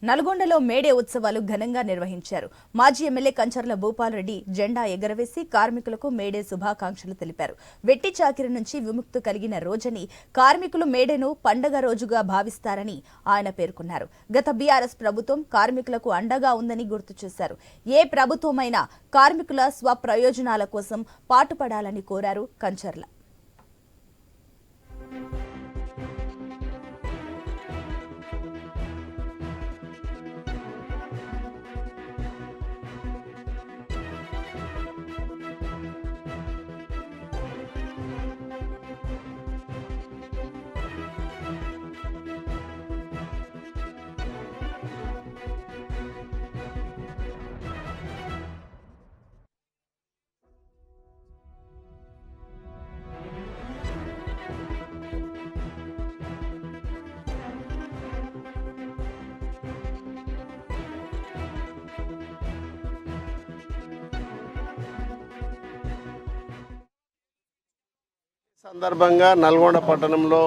నల్గొండలో మేడే ఉత్సవాలు ఘనంగా నిర్వహించారు. మాజీ ఎమ్మెల్యే కంచర్ల భూపాల్ రెడ్డి జెండా ఎగరవేసి కార్మికులకు మేడే శుభాకాంక్షలు తెలిపారు. వెట్టి చాకిరి నుంచి విముక్తి కలిగిన రోజని కార్మికులు మేడేను పండగ రోజుగా భావిస్తారని ఆయన పేర్కొన్నారు. గత బీఆర్ఎస్ ప్రభుత్వం కార్మికులకు అండగా ఉందని గుర్తు చేశారు. ఏ ప్రభుత్వమైనా కార్మికుల స్వప్రయోజనాల కోసం పాటుపడాలని కోరారు కంచర్ల. సందర్భంగా నల్గొండ పట్టణంలో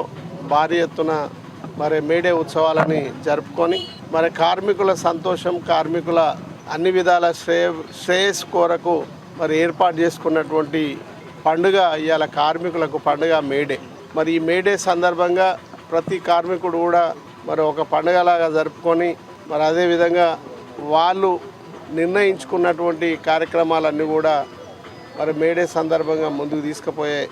భారీ ఎత్తున మేడే ఉత్సవాలని జరుపుకొని కార్మికుల సంతోషం, కార్మికుల అన్ని విధాల శ్రేయస్ కొరకు ఏర్పాటు చేసుకున్నటువంటి పండుగ ఇవాళ కార్మికులకు పండుగ మేడే. ఈ మేడే సందర్భంగా ప్రతి కార్మికుడు కూడా ఒక పండుగలాగా జరుపుకొని అదేవిధంగా వాళ్ళు నిర్ణయించుకున్నటువంటి కార్యక్రమాలన్నీ కూడా మేడే సందర్భంగా ముందుకు తీసుకుపోయే